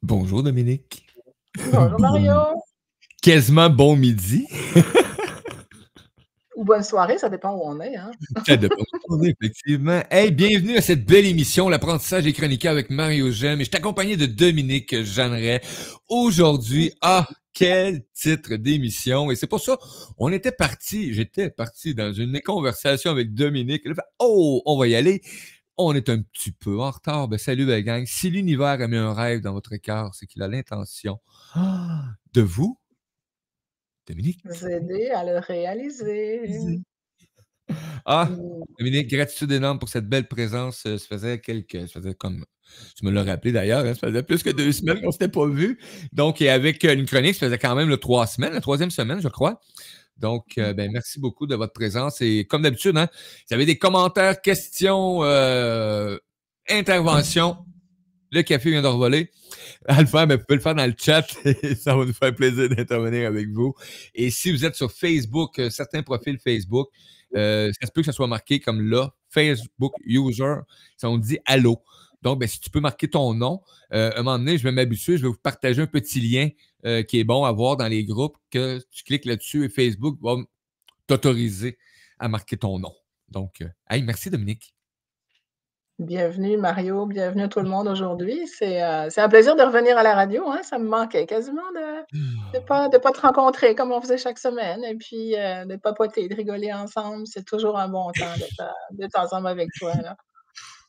Bonjour Dominique. Bonjour Mario. Quasiment bon midi. Ou bonne soirée, ça dépend où on est. Hein? Ça dépend où on est, effectivement. Hey, bienvenue à cette belle émission, l'apprentissage des chroniqueurs avec Mario Gem. Et je suis accompagné de Dominique Jeanneret. Aujourd'hui, quel titre d'émission. Et c'est pour ça, j'étais parti dans une conversation avec Dominique. Elle a fait, on va y aller. On est un petit peu en retard. Ben, salut la gang. Si l'univers a mis un rêve dans votre cœur, c'est qu'il a l'intention de vous, Dominique. Vous aider à le réaliser. Dominique, gratitude énorme pour cette belle présence. Ça faisait comme, tu me l'as rappelé d'ailleurs, ça faisait plus que 2 semaines qu'on s'était pas vu. Donc, et avec une chronique, ça faisait quand même 3 semaines, la 3e semaine, je crois. Donc, merci beaucoup de votre présence. Et comme d'habitude, hein, vous avez des commentaires, questions, interventions. Le café vient de revoler. À le faire, mais vous pouvez le faire dans le chat. Ça va nous faire plaisir d'intervenir avec vous. Et si vous êtes sur Facebook, certains profils Facebook, ça se peut que ça soit marqué comme là, Facebook User. Ça, on dit allô. Donc, si tu peux marquer ton nom, à un moment donné, je vais m'habituer, je vais vous partager un petit lien qui est bon à voir dans les groupes, que tu cliques là-dessus et Facebook va t'autoriser à marquer ton nom. Donc, merci Dominique. Bienvenue Mario, bienvenue à tout le monde aujourd'hui. C'est un plaisir de revenir à la radio. Hein? Ça me manquait quasiment de pas te rencontrer comme on faisait chaque semaine et puis de papoter, de rigoler ensemble. C'est toujours un bon temps d'être ensemble avec toi. Là.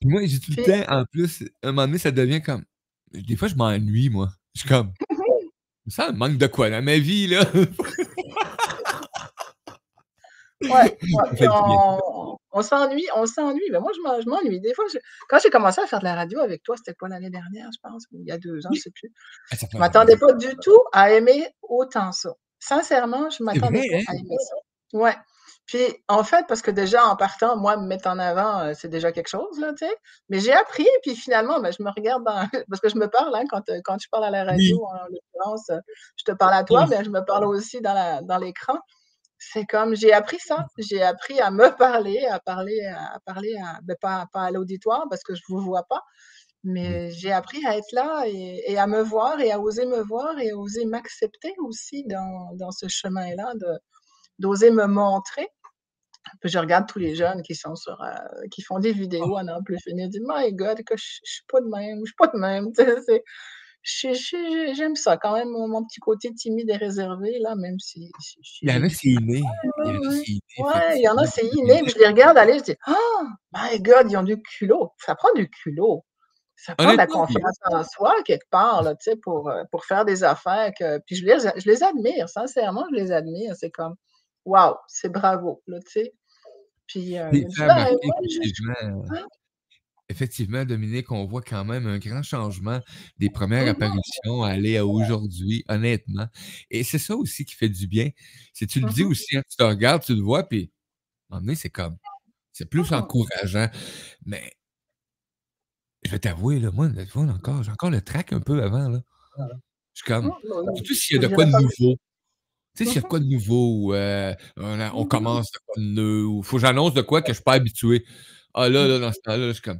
Moi, j'ai tout le temps, en plus, à un moment donné, ça devient comme. Des fois, je m'ennuie, moi. Je suis comme. Ça me manque de quoi dans ma vie, là? Ouais, puis on s'ennuie. Mais moi, je m'ennuie. Des fois, quand j'ai commencé à faire de la radio avec toi, c'était quoi l'année dernière, je pense, ou il y a 2 ans, je ne sais plus. Je ne m'attendais pas du tout à aimer autant ça. Sincèrement, je ne m'attendais pas à aimer ça. Ouais. Puis, en fait, parce que déjà, en partant, moi, me mettre en avant, c'est déjà quelque chose, là, tu sais. Mais j'ai appris, puis finalement, je me regarde parce que je me parle, hein, quand tu parles à la radio, en l'occurrence, je te parle à toi, mais je me parle aussi dans l'écran. C'est comme j'ai appris ça, j'ai appris à me parler, pas à l'auditoire parce que je vous vois pas, mais j'ai appris à être là et à me voir et à oser m'accepter aussi dans ce chemin-là d'oser me montrer. Puis je regarde tous les jeunes qui sont qui font des vidéos à n'en plus finir, je dis: «My God, que je suis pas de même, je suis pas de même», tu sais? J'aime ça quand même, mon petit côté timide et réservé là, même si Il y en j'ai a, du c'est inné. Il y en a, c'est inné, ouais, il y en a, effectivement. c'est inné, puis je les regarde aller, je dis: «Oh my God, ils ont du culot». Ça prend du culot. Ça prend de la Honnêtement, confiance en soi quelque part là, tu sais, pour faire des affaires puis je les admire, sincèrement, je les admire. C'est comme: «Waouh, c'est bravo», là, tu sais? Puis, les je me dis: faire «Ben, marquer, moi, hein?» effectivement, Dominique, on voit quand même un grand changement des premières Mmh mh. apparitions à aller à aujourd'hui, honnêtement. Et c'est ça aussi qui fait du bien. C'est tu le dis Mmh. aussi, hein, tu te regardes, tu le vois, puis à un moment donné, c'est plus Mmh. encourageant. Mais je vais t'avouer, là, moi, des fois, j'ai encore le trac un peu avant, là. Je suis comme, surtout s'il y a Je de quoi dirais de pas nouveau. Tu sais, s'il y a de mmh quoi de nouveau, on mh. commence de quoi de neuf, ou faut que j'annonce de quoi que je suis pas habitué. Ah là, dans ce temps-là, je suis comme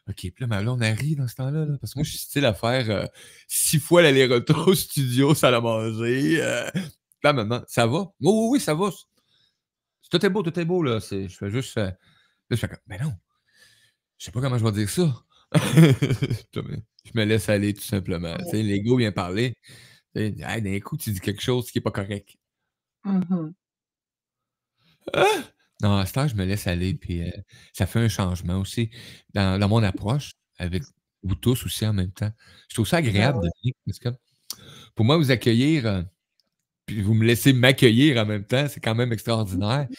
OK, puis là, ma blonde, elle rit dans ce temps-là, là, parce que moi, je suis style à faire 6 fois l'aller-retour au studio, salle à manger. Là, maintenant, ça va? Oui, oui, oui, ça va. Tout est beau, là. Je fais juste. Là, je fais comme, mais non, je sais pas comment je vais dire ça. Je me laisse aller, tout simplement. Tu sais, l'ego vient parler. Tu sais, hey, d'un coup, tu dis quelque chose qui est pas correct. Mmh mh. Ah! Non, à cette heure, je me laisse aller, puis ça fait un changement aussi dans mon approche avec vous tous aussi en même temps. Je trouve ça Ben agréable oui. de venir parce que pour moi, vous accueillir, puis vous me laissez m'accueillir en même temps, c'est quand même extraordinaire.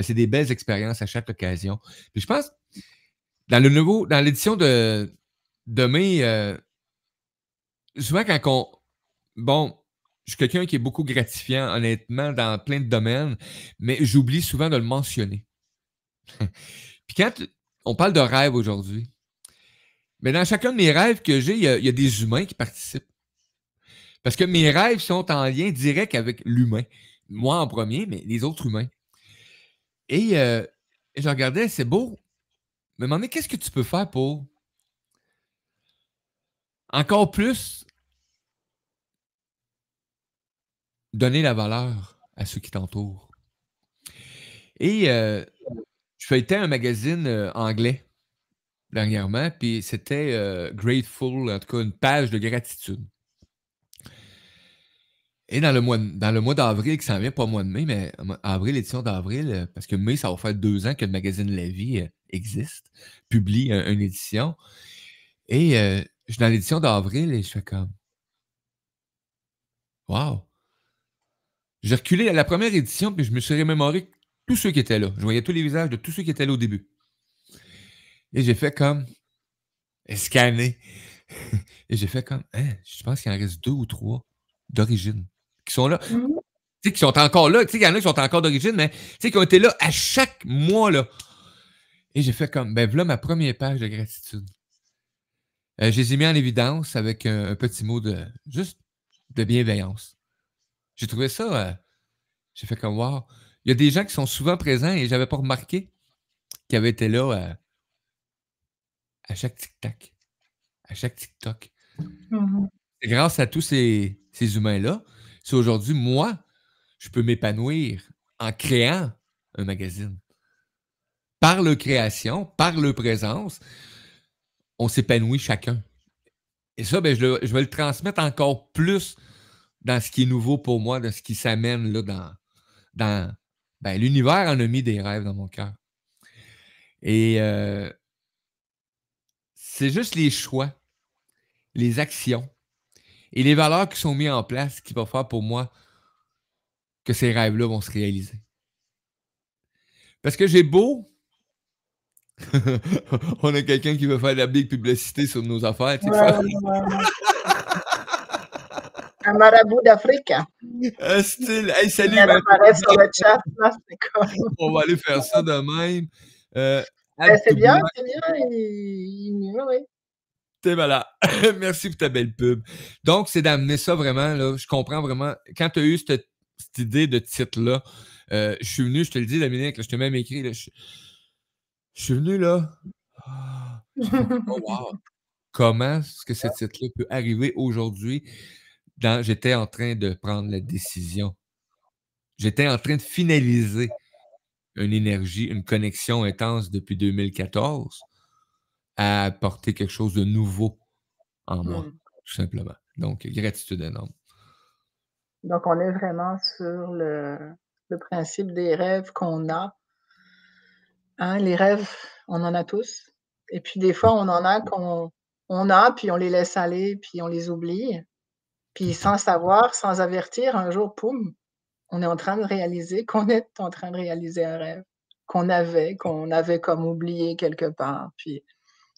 C'est des belles expériences à chaque occasion. Puis je pense, dans l'édition de mai, souvent quand on bon, je suis quelqu'un qui est beaucoup gratifiant, honnêtement, dans plein de domaines, mais j'oublie souvent de le mentionner. Puis quand on parle de rêve aujourd'hui, mais dans chacun de mes rêves que j'ai, il y a des humains qui participent. Parce que mes rêves sont en lien direct avec l'humain. Moi en premier, mais les autres humains. Et je regardais, c'est beau. Mais à un moment donné, qu'est-ce que tu peux faire pour encore plus donner la valeur à ceux qui t'entourent. Et je feuilletais un magazine anglais dernièrement, puis c'était Grateful, en tout cas une page de gratitude. Et dans le mois d'avril qui s'en vient, pas le mois de mai, mais avril, édition d'avril, parce que mai, ça va faire 2 ans que le magazine La Vie existe, publie une édition. Et je suis dans l'édition d'avril et je fais comme wow! J'ai reculé à la première édition, puis je me suis remémoré tous ceux qui étaient là. Je voyais tous les visages de tous ceux qui étaient là au début. Et j'ai fait comme scanner. Et j'ai fait comme hein, je pense qu'il en reste 2 ou 3 d'origine qui sont là. Tu sais, qui sont encore là. Tu sais, il y en a qui sont encore d'origine, mais tu sais, qui ont été là à chaque mois, là. Et j'ai fait comme, ben voilà ma première page de gratitude. Je les ai mis en évidence avec un petit mot juste de bienveillance. J'ai trouvé ça, j'ai fait comme, wow. Il y a des gens qui sont souvent présents et je n'avais pas remarqué qu'ils avaient été là à chaque tic-tac, à chaque tic-toc. C'est grâce à tous ces humains-là, c'est aujourd'hui, moi, je peux m'épanouir en créant un magazine. Par leur création, par leur présence, on s'épanouit chacun. Et ça, ben, je vais le transmettre encore plus dans ce qui est nouveau pour moi, dans ce qui s'amène là dans ben, l'univers en a mis des rêves dans mon cœur. Et c'est juste les choix, les actions et les valeurs qui sont mises en place qui vont faire pour moi que ces rêves-là vont se réaliser. Parce que j'ai beau on a quelqu'un qui veut faire de la big publicité sur nos affaires. Tu sais, un marabout d'Afrique. Style, hey, salut. Elle apparaît sur le chat. Là, on va aller faire ça de même. C'est bien, c'est bien. Oui. Voilà. Merci pour ta belle pub. Donc, c'est d'amener ça vraiment. Là, je comprends vraiment. Quand tu as eu cette idée de titre-là, je suis venu, je te le dis, Dominique, là, je t'ai même écrit. Là, je suis venu là. Oh, wow. Comment est-ce que ce titre-là peut arriver aujourd'hui? J'étais en train de prendre la décision. J'étais en train de finaliser une énergie, une connexion intense depuis 2014 à apporter quelque chose de nouveau en moi, tout simplement. Donc, gratitude énorme. Donc, on est vraiment sur le principe des rêves qu'on a. Hein, les rêves, on en a tous. Et puis, des fois, on en a puis on les laisse aller, puis on les oublie. Puis, sans savoir, sans avertir, un jour, poum, on est en train de réaliser qu'on est en train de réaliser un rêve qu'on avait comme oublié quelque part. Puis,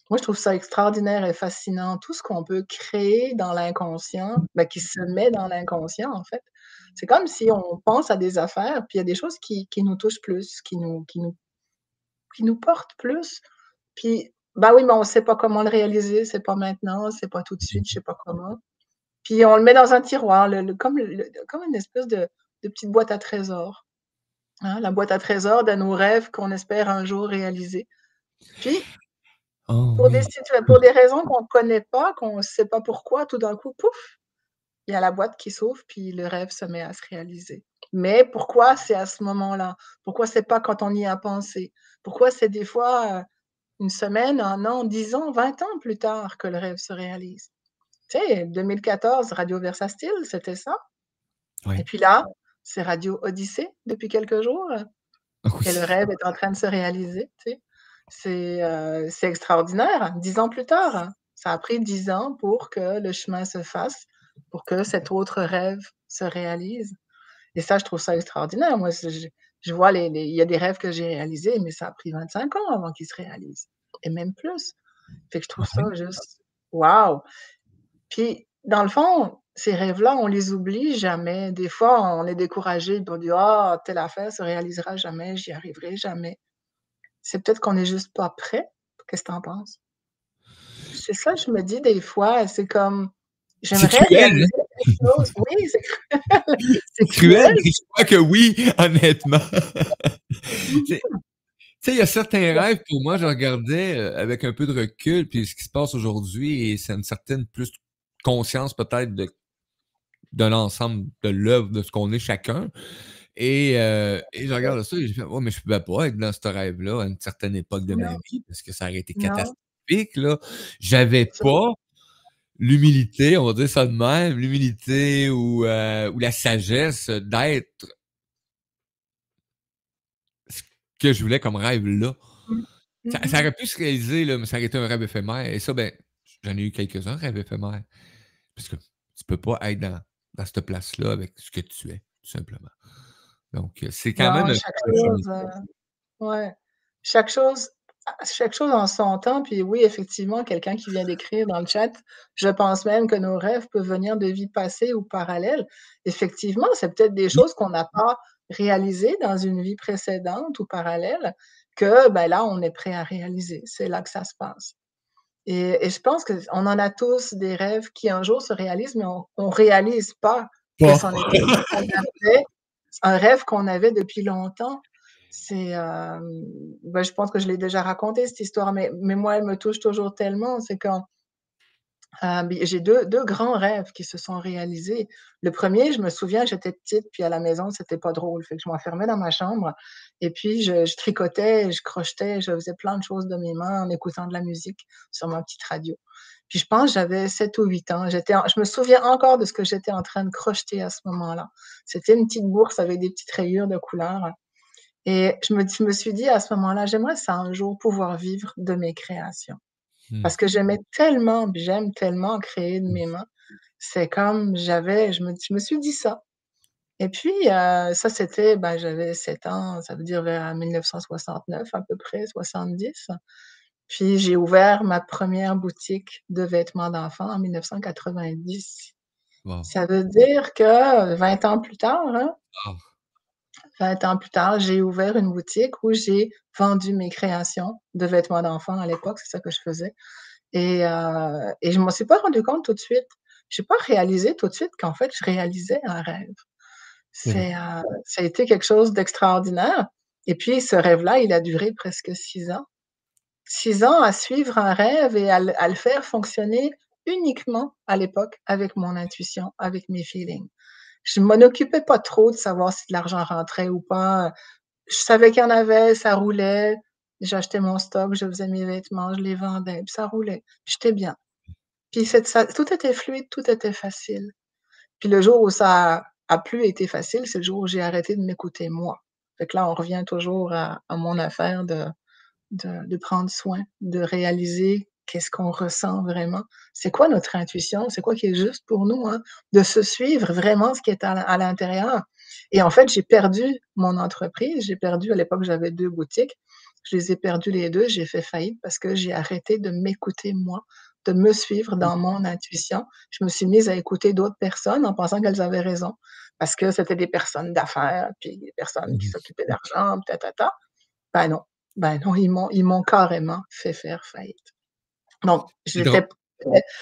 moi, je trouve ça extraordinaire et fascinant, tout ce qu'on peut créer dans l'inconscient, qui se met dans l'inconscient, en fait. C'est comme si on pense à des affaires, puis il y a des choses qui nous touchent plus, qui nous portent plus. Puis, oui, mais on ne sait pas comment le réaliser, c'est pas maintenant, c'est pas tout de suite, je sais pas comment. Puis on le met dans un tiroir, comme une espèce de petite boîte à trésors. Hein, la boîte à trésors de nos rêves qu'on espère un jour réaliser. Puis, pour des raisons qu'on ne connaît pas, qu'on ne sait pas pourquoi, tout d'un coup, pouf, il y a la boîte qui s'ouvre, puis le rêve se met à se réaliser. Mais pourquoi c'est à ce moment-là? Pourquoi c'est pas quand on y a pensé? Pourquoi c'est des fois une semaine, 1 an, 10 ans, 20 ans plus tard que le rêve se réalise? Tu sais, 2014, Radio Versastile, c'était ça. Oui. Et puis là, c'est Radio Odyssée depuis quelques jours. Et le rêve est en train de se réaliser. Tu sais. C'est extraordinaire. 10 ans plus tard, ça a pris 10 ans pour que le chemin se fasse, pour que cet autre rêve se réalise. Et ça, je trouve ça extraordinaire. Moi, je vois, il y a des rêves que j'ai réalisés, mais ça a pris 25 ans avant qu'ils se réalisent. Et même plus. Fait que je trouve ça juste waouh! Puis, dans le fond, ces rêves-là, on les oublie jamais. Des fois, on est découragé, on dit: «Ah, telle affaire se réalisera jamais, j'y arriverai jamais». C'est peut-être qu'on n'est juste pas prêt. Qu'est-ce que tu en penses? C'est ça, je me dis des fois, c'est comme, j'aimerais réaliser quelque chose. Oui, c'est cruel. C'est cruel, mais je crois que oui, honnêtement. Tu sais, il y a certains rêves, pour moi, je regardais avec un peu de recul, puis ce qui se passe aujourd'hui, et c'est une certaine plus conscience peut-être de l'ensemble de l'œuvre, de ce qu'on est chacun. Et je regarde ça et j'ai fait: «Oh, mais je pouvais pas être dans ce rêve-là à une certaine époque de ma Non, vie parce que ça aurait été non, catastrophique, là». J'avais c'est vrai. pas l'humilité, on va dire ça de même, l'humilité ou la sagesse d'être ce que je voulais comme rêve là. Mmh. Ça Mmh. aurait pu se réaliser, là, mais ça aurait été un rêve éphémère et ça, ben, j'en ai eu quelques-uns, rêves éphémères. Parce que tu peux pas être dans cette place-là avec ce que tu es, tout simplement. Donc, c'est quand même Non, un chaque chemin. chose, ouais, chaque chose chaque chose en son temps, puis oui, effectivement, quelqu'un qui vient d'écrire dans le chat: «Je pense même que nos rêves peuvent venir de vies passées ou parallèles». Effectivement, c'est peut-être des Oui, choses qu'on n'a pas réalisées dans une vie précédente ou parallèle que, ben, là, on est prêt à réaliser. C'est là que ça se passe et je pense qu'on en a tous des rêves qui un jour se réalisent, mais on réalise pas que pas. c'en était un qu'on avait un rêve qu'on avait depuis longtemps. C'est, bah, je pense que je l'ai déjà raconté cette histoire, mais moi, elle me touche toujours tellement. C'est quand, beh, j'ai deux grands rêves qui se sont réalisés. Le premier, je me souviens, j'étais petite, puis à la maison, c'était pas drôle. Fait que je m'enfermais dans ma chambre et puis je tricotais, je crochetais, je faisais plein de choses de mes mains en écoutant de la musique sur ma petite radio. Puis je pense j'avais 7 ou 8 ans. Je me souviens encore de ce que j'étais en train de crocheter à ce moment-là. C'était une petite bourse avec des petites rayures de couleurs et je me suis dit à ce moment-là: «J'aimerais ça un jour pouvoir vivre de mes créations». Mmh. Parce que j'aimais tellement, puis j'aime tellement créer de mes mains. C'est comme je me suis dit ça et puis, ça c'était, bah, j'avais 7 ans, ça veut dire vers 1969 à peu près, 70. Puis j'ai ouvert ma première boutique de vêtements d'enfants en 1990. Wow. Ça veut dire que 20 ans plus tard, hein, Ah. 20 ans plus tard, j'ai ouvert une boutique où j'ai vendu mes créations de vêtements d'enfants à l'époque, c'est ça que je faisais et je m'en suis pas rendu compte tout de suite. J'ai pas réalisé tout de suite qu'en fait, je réalisais un rêve. C'est vrai. Ça a été quelque chose d'extraordinaire et puis ce rêve-là, il a duré presque 6 ans. 6 ans à suivre un rêve et à le faire fonctionner uniquement à l'époque avec mon intuition, avec mes feelings. Je m'en occupais pas trop de savoir si de l'argent rentrait ou pas. Je savais qu'il y en avait, ça roulait. J'achetais mon stock, je faisais mes vêtements, je les vendais, puis ça roulait. J'étais bien. Puis cette ça tout était fluide, tout était facile. Puis le jour où ça a plus été facile, c'est le jour où j'ai arrêté de m'écouter moi. Fait que là, on revient toujours à mon affaire de prendre soin, de réaliser qu'est-ce qu'on ressent vraiment. C'est quoi notre intuition? C'est quoi qui est juste pour nous, hein? De se suivre vraiment ce qui est à l'intérieur. Et en fait, j'ai perdu mon entreprise. J'ai perdu à l'époque, j'avais 2 boutiques. Je les ai perdues les 2. J'ai fait faillite parce que j'ai arrêté de m'écouter moi, de me suivre dans mon intuition. Je me suis mise à écouter d'autres personnes en pensant qu'elles avaient raison parce que c'était des personnes d'affaires, puis des personnes qui Mmh. s'occupaient d'argent, ta, ta, ta. Ben non. Ben non, ils m'ont carrément fait faire faillite. Donc C'est drôle. j'étais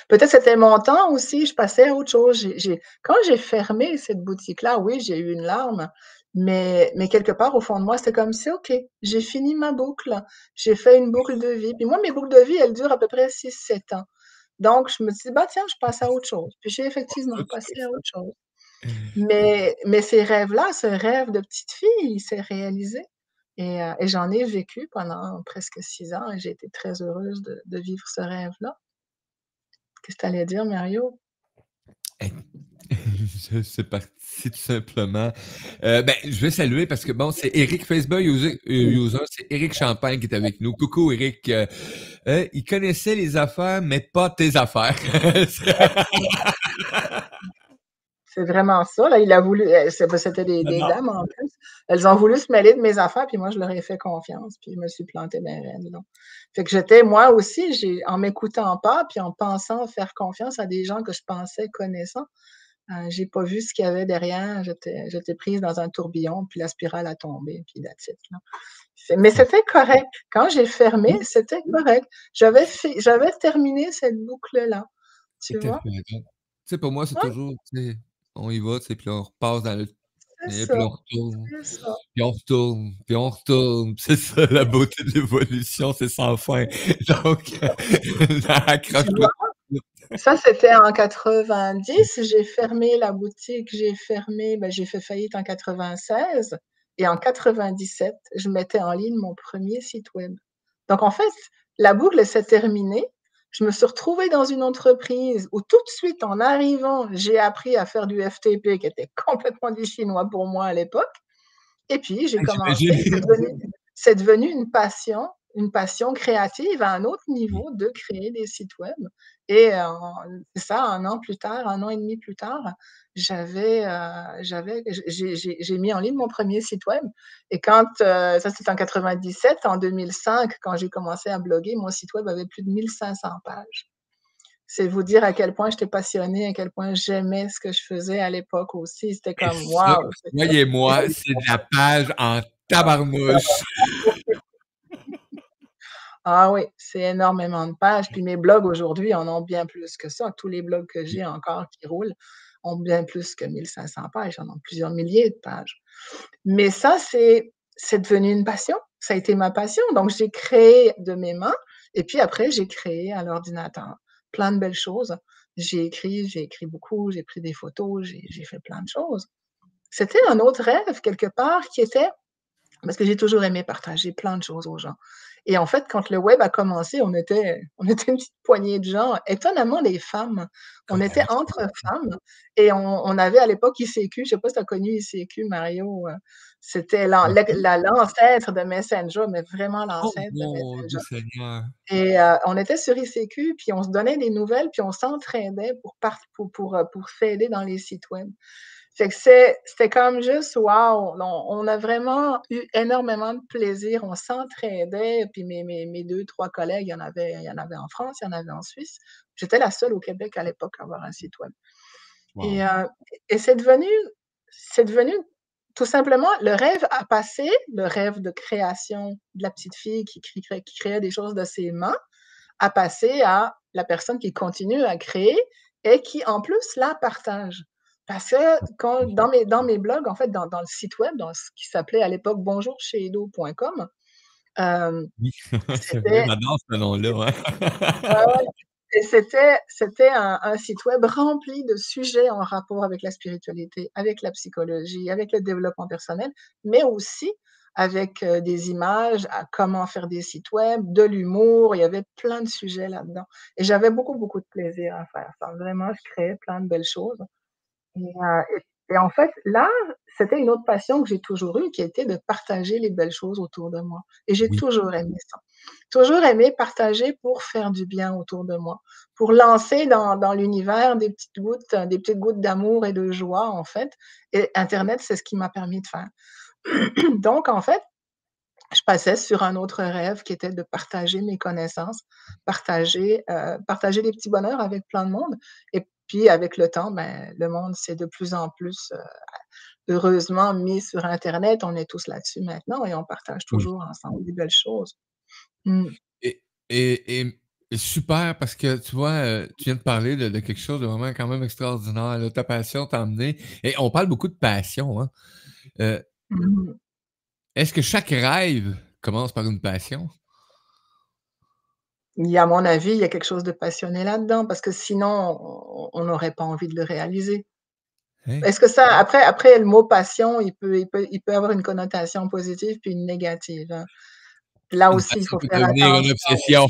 peut-être c'était mon temps aussi, je passais à autre chose. Quand j'ai fermé cette boutique-là, oui, j'ai eu une larme, mais quelque part au fond de moi, c'était comme si: «OK, j'ai fini ma boucle, j'ai fait une boucle de vie». Puis moi, mes boucles de vie, elles durent à peu près 6 7 ans. Donc je me suis dit: «Bah, tiens, je passe à autre chose». Puis j'ai effectivement passé à autre chose. Mais ces rêves-là, ce rêve de petite fille, il s'est réalisé et j'en ai vécu pendant presque 6 ans et j'ai été très heureuse de vivre ce rêve-là. Qu'est-ce que tu allais dire, Mario? Hey, c'est parti tout simplement. Ben, je vais saluer parce que bon, c'est Eric Facebook user, c'est Eric Champagne qui est avec nous. Coucou Eric. Il connaissait les affaires, mais pas tes affaires. C'est vraiment ça, là, il a voulu c'était des J'adore. dames en plus. Elles ont voulu se mêler de mes affaires, puis moi je leur ai fait confiance, puis je me suis plantée ben raide, là. Fait que j'étais moi aussi, en m'écoutant pas, puis en pensant faire confiance à des gens que je pensais connaissants, j'ai pas vu ce qu'il y avait derrière. J'étais prise dans un tourbillon, puis la spirale a tombé, puis that's it, là. Mais c'était correct. Quand j'ai fermé, Oui, c'était correct. J'avais terminé cette boucle-là, tout tu à vois? fait. Donc, tu sais, pour moi, c'est Ouais, toujours, tu sais, on y va, tu sais, puis là, on repasse dans le c'est et puis ça, là, on retourne, c'est ça. puis on retourne, puis on retourne. Puis c'est ça la beauté de l'évolution, c'est sans fin. Donc, Tu accroche-toi vois? Ça, c'était en 90. J'ai fermé la boutique, j'ai fait faillite en 96 et en 97, je mettais en ligne mon premier site web. Donc en fait, la boucle s'est terminée. Je me suis retrouvée dans une entreprise où tout de suite, en arrivant, j'ai appris à faire du FTP qui était complètement du chinois pour moi à l'époque. Et puis, j'ai commencé, J'imagine. c'est devenu une passion créative à un autre niveau de créer des sites web. Et c'est ça, 1 an plus tard, 1 an et demi plus tard, j'ai mis en ligne mon premier site web. Et quand, ça c'était en 97, en 2005, quand j'ai commencé à bloguer, mon site web avait plus de 1500 pages. C'est vous dire à quel point j'étais passionnée, à quel point j'aimais ce que je faisais à l'époque aussi. C'était Et comme ça, waouh! croyez-moi, c'est de la page en tabarnouche. Ah oui, c'est énormément de pages. Puis mes blogs aujourd'hui en ont bien plus que ça. Tous les blogs que j'ai encore qui roulent ont bien plus que 1500 pages. J'en ai plusieurs milliers de pages. Mais ça, c'est devenu une passion. Ça a été ma passion. Donc, j'ai créé de mes mains. Et puis après, j'ai créé à l'ordinateur plein de belles choses. J'ai écrit beaucoup, j'ai pris des photos, j'ai fait plein de choses. C'était un autre rêve quelque part qui était parce que j'ai toujours aimé partager plein de choses aux gens. Et en fait, quand le web a commencé, on était une petite poignée de gens, étonnamment des femmes. On Ah ben était oui. entre femmes et on avait à l'époque ICQ, je sais pas si tu as connu ICQ, Mario? C'était l'ancêtre de Messenger, mais vraiment Oh l'ancêtre de mon Dieu Messenger. Seigneur! Et on était sur ICQ, puis on se donnait des nouvelles, puis on s'entraidait pour s'aider dans les sites web. Fait que c'était comme juste waouh! On a vraiment eu énormément de plaisir. On s'entraidait, puis mes 2-3 collègues, il y en avait en France, il y en avait en Suisse. J'étais la seule au Québec à l'époque à avoir un site web. Et Wow. c'est devenu tout simplement le rêve a passé, le rêve de création de la petite fille qui créait des choses de ses mains, a passé à la personne qui continue à créer et qui, en plus, la partage. Parce que quand dans mes blogs, en fait, dans le site web, dans ce qui s'appelait à l'époque bonjourcheedo.com, hem, Oui, c'est vrai, c'était j'adore ce nom-là, ouais, ouais. ouais et c'était un site web rempli de sujets en rapport avec la spiritualité, avec la psychologie, avec le développement personnel, mais aussi avec, des images, à comment faire des sites web, de l'humour, il y avait plein de sujets là-dedans et j'avais beaucoup, beaucoup de plaisir à faire ça. Vraiment, je créais plein de belles choses. Et en fait, là, c'était une autre passion que j'ai toujours eue, qui était de partager les belles choses autour de moi. Et j'ai Oui, toujours aimé ça. Toujours aimé partager pour faire du bien autour de moi, pour lancer dans l'univers des petites gouttes d'amour et de joie, en fait. Et internet, c'est ce qui m'a permis de faire. Donc, en fait, je passais sur un autre rêve qui était de partager mes connaissances, partager des petits bonheurs avec plein de monde et puis avec le temps, ben, le monde s'est de plus en plus, heureusement mis sur internet. On est tous là-dessus maintenant et on partage oui. toujours ensemble des belles choses. Mmh. Et et super parce que tu vois, tu viens de parler de quelque chose de vraiment quand même extraordinaire, là. Ta passion t'a emmené et on parle beaucoup de passion, hein. Heu, Mmh. est-ce que chaque rêve commence par une passion? À mon avis, il y a quelque chose de passionné là-dedans parce que sinon on n'aurait pas envie de le réaliser. Hein? Est-ce que ça après le mot passion, il peut avoir une connotation positive puis une négative, hein. Là Une aussi, il passion faut peut faire devenir une attention. obsession.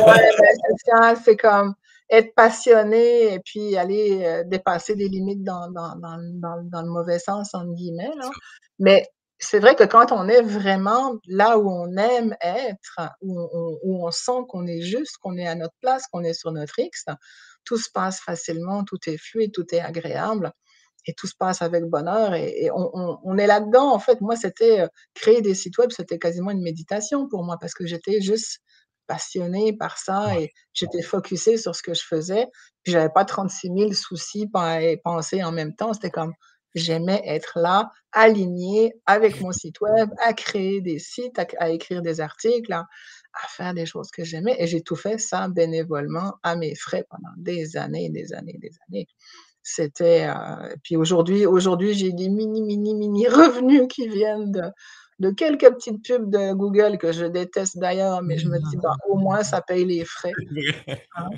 Ouais, ben, c'est ça, c'est comme être passionné et puis aller, dépasser des limites dans le «mauvais sens» entre guillemets là. Mais c'est vrai que quand on est vraiment là où on aime être, où on sent qu'on est juste, qu'on est à notre place, qu'on est sur notre X, tout se passe facilement, tout est fluide, tout est agréable et tout se passe avec bonheur et on est là-dedans. En fait, moi, c'était, créer des sites web, c'était quasiment une méditation pour moi parce que j'étais juste passionnée par ça et j'étais focusée sur ce que je faisais. Puis j'avais pas 36 000 soucis et pensées en même temps. C'était comme j'aimais être là, alignée avec mon site web, à créer des sites, à écrire des articles, à faire des choses que j'aimais et j'ai tout fait ça bénévolement à mes frais pendant des années, des années, des années. C'était, puis aujourd'hui, j'ai des mini, mini, mini revenus qui viennent de quelques petites pubs de Google que je déteste d'ailleurs, mais je me dis: «Bah, au moins ça paye les frais», C'est vrai. hein.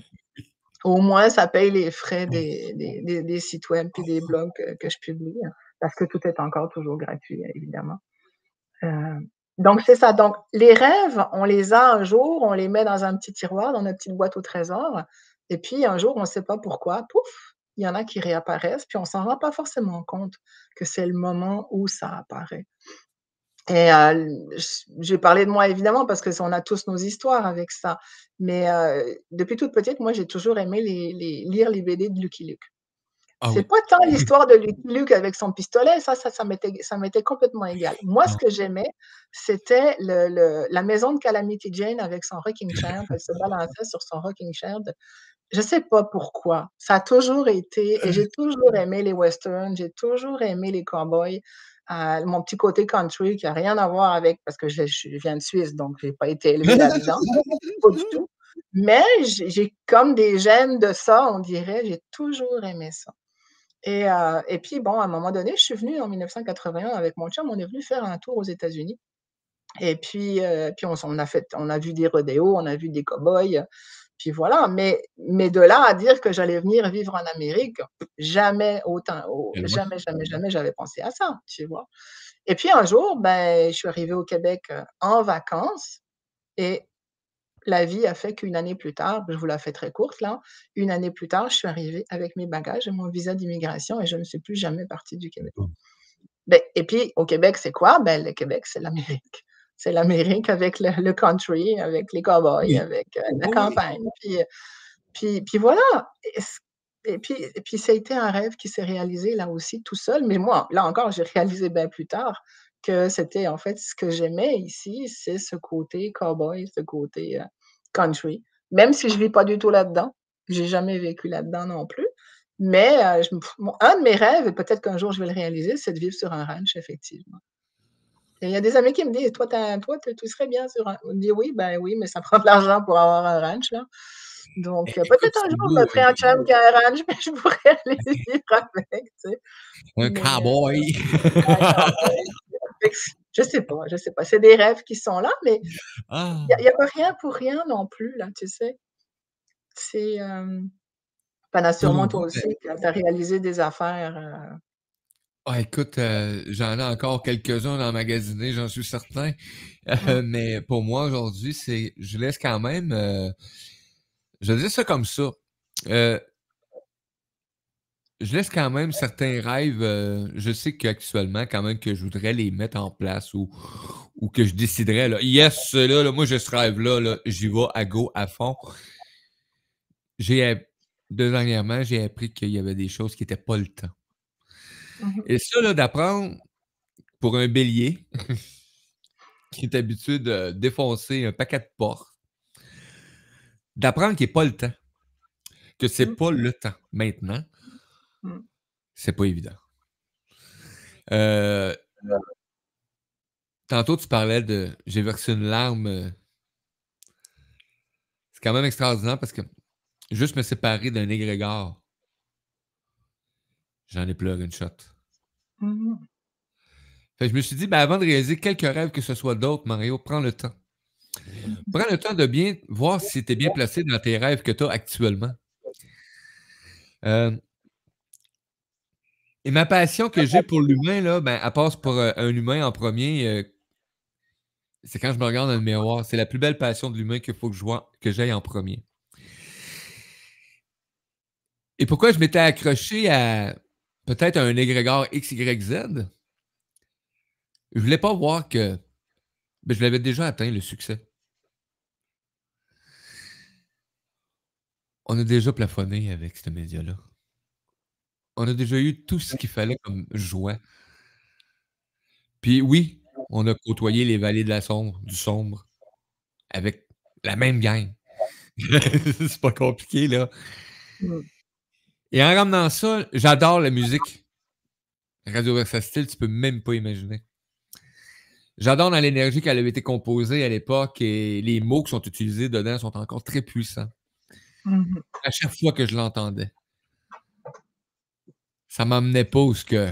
Au moins, ça paye les frais des sites web puis des blogs que je publie, parce que tout est encore toujours gratuit, évidemment. Donc c'est ça. Donc les rêves, on les a un jour, on les met dans un petit tiroir, dans notre petite boîte au trésor et puis un jour, on ne sait pas pourquoi, pouf, il y en a qui réapparaissent, puis on s'en rend pas forcément compte que c'est le moment où ça apparaît. Et j'ai parlé de moi évidemment parce que on a tous nos histoires avec ça. Mais depuis toute petite, moi, j'ai toujours aimé lire les BD de Lucky Luke. Ah C'est oui. pas tant l'histoire de Lucky Luke avec son pistolet, ça m'était complètement égal. Moi, ce Non. que j'aimais, c'était la maison de Calamity Jane avec son rocking chair. Elle se balançait sur son rocking chair. Je sais pas pourquoi. Ça a toujours été et j'ai toujours aimé les westerns, j'ai toujours aimé les cowboys. Mon petit côté country qui a rien à voir avec parce que je viens de Suisse, donc j'ai pas été élevée là-dedans, pas du tout. Mais j'ai comme des gènes de ça, on dirait, j'ai toujours aimé ça. Et puis bon, à un moment donné, je suis venue en 1981 avec mon chum, on est venu faire un tour aux États-Unis et puis on a vu des rodéos, on a vu des cow-boys, puis voilà. Mais de là à dire que j'allais venir vivre en Amérique, jamais autant, C'est loin. jamais, jamais, jamais j'avais pensé à ça, tu vois? Et puis un jour, ben, je suis arrivée au Québec, en vacances et la vie a fait qu'une année plus tard, je vous la fais très courte là, une année plus tard, je suis arrivée avec mes bagages et mon visa d'immigration et je ne suis plus jamais partie du Québec. Beh et puis au Québec, c'est quoi? Ben, le Québec, c'est l'Amérique. C'est l'Amérique avec le country, avec les cowboys, Oui. avec, la Oui, oui. campagne, puis voilà et puis ça a été un rêve qui s'est réalisé là aussi tout seul, mais moi, là encore, j'ai réalisé bien plus tard que c'était en fait ce que j'aimais ici, c'est ce côté cowboy, ce côté, country. Même si je vis pas du tout là-dedans, j'ai jamais vécu là-dedans non plus, mais je me un de mes rêves et peut-être qu'un jour je vais le réaliser, c'est de vivre sur un ranch effectivement. Et il y a des amis qui me disent: «Tu serais bien sur un» on me dit: «Oui, ben oui, mais ça prend de l'argent pour avoir un ranch là». Donc Écoute, peut-être un c'est jour je me beau, ferai un chum qui a un ranch, mais je pourrais aller vivre avec, tu sais? un Mais cowboy. un cowboy. Fait que je sais pas. C'est des rêves qui sont là, mais Ah! il y a pas rien pour rien non plus là, tu sais? C'est, tu en as Non, sûrement toi non, aussi, tu as réalisé des affaires, ah écoute, j'en ai encore quelques-uns d'emmagasinés, j'en suis certain. mmh, Mais pour moi, aujourd'hui, je laisse quand même, je dis ça comme ça. Euh, je laisse quand même certains rêves, je sais qu'actuellement, quand même, que je voudrais les mettre en place ou que je déciderais, là, yes, là, moi, j'ai ce rêve-là, là, j'y vais à go, à fond. J'ai, dernièrement, j'ai appris qu'il y avait des choses qui n'étaient pas le temps. mmh Et ça, là, d'apprendre pour un bélier qui est habitué de défoncer un paquet de portes, d'apprendre qu'il n'est pas le temps, que c'est mh, pas le temps maintenant, mmh. c'est pas évident. Euh, tantôt, tu parlais de j'ai versé une larme. C'est quand même extraordinaire parce que juste me séparer d'un égrégore, j'en ai pleuré une shot. Mmh mh. Fait que je me suis dit, ben, avant de réaliser quelques rêves que ce soit d'autres, Mario, prends le temps. Prends le temps de bien voir si tu es bien placé dans tes rêves que tu as actuellement. Euh, et ma passion que j'ai pour l'humain, là, ben, elle passe pour un humain en premier. C'est quand je me regarde dans le miroir. C'est la plus belle passion de l'humain qu'il faut que je vois, que j'aille en premier. Et pourquoi je m'étais accroché à peut-être un égrégore X, Y, Z? Je voulais pas voir que ben, je l'avais déjà atteint, le succès. On a déjà plafonné avec ce média-là. On a déjà eu tout ce qu'il fallait comme joie. Puis oui, on a côtoyé les vallées de la sombre, du sombre, avec la même gang. C'est pas compliqué, là. Mmh. Et en ramenant ça, j'adore la musique. Radio Versa Style, tu peux même pas imaginer. J'adore dans l'énergie qu'elle avait été composée à l'époque et les mots qui sont utilisés dedans sont encore très puissants. Mmh À chaque fois que je l'entendais, ça m'emmenait pas où ce que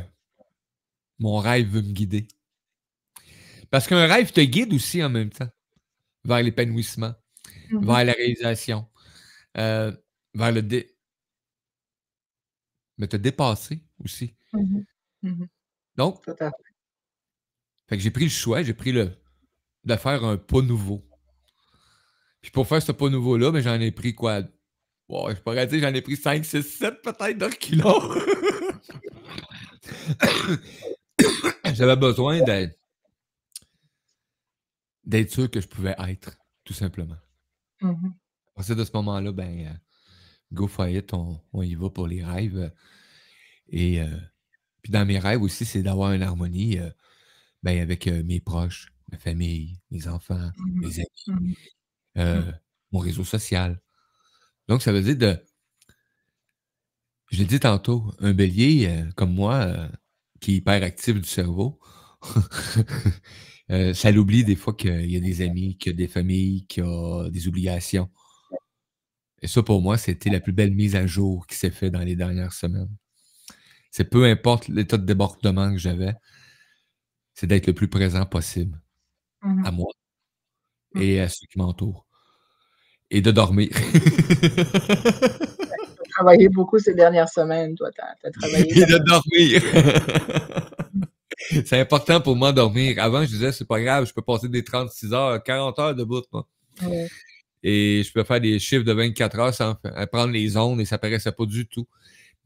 mon rêve veut me guider. Parce qu'un rêve te guide aussi en même temps vers l'épanouissement, Mmh vers la réalisation. Euh, vers le dé mais te dépasser aussi. Mmh mh. Mmh mh. Donc, Tout à fait. fait que j'ai pris le choix, j'ai pris le de faire un pas nouveau. Puis pour faire ce pas nouveau-là, ben, j'en ai pris quoi? Ouais, je pourrais dire j'en ai pris 5, 6, 7 peut-être de reculons. J'avais besoin d'être sûr que je pouvais être, tout simplement. Mmh mh. À partir de ce moment-là, ben, go for it, on y va pour les rêves, et puis dans mes rêves aussi, c'est d'avoir une harmonie, ben, avec, mes proches, ma famille, mes enfants, Mmh mh. mes amis, Mmh mh. Mmh. heu, mon réseau social. Donc ça veut dire de je l'ai dit tantôt, un bélier, comme moi, qui est hyper actif du cerveau, ça l'oublie des fois qu'il y a des amis, qu'il y a des familles, qu'il y a des obligations. Et ça, pour moi, c'était la plus belle mise à jour qui s'est fait dans les dernières semaines. C'est peu importe l'état de débordement que j'avais, c'est d'être le plus présent possible Mmh à mh. moi Mmh. et à ceux qui m'entourent et de dormir. Tu as travaillé beaucoup ces dernières semaines, toi, tu as travaillé Et comme de un dormir. mmh. C'est important pour moi dormir. Avant, je disais: «C'est pas grave, je peux passer des 36 heures, 40 heures debout, moi, Ouais. et je peux faire des chiffres de 24 heures sans prendre les ondes et ça paraissait pas du tout».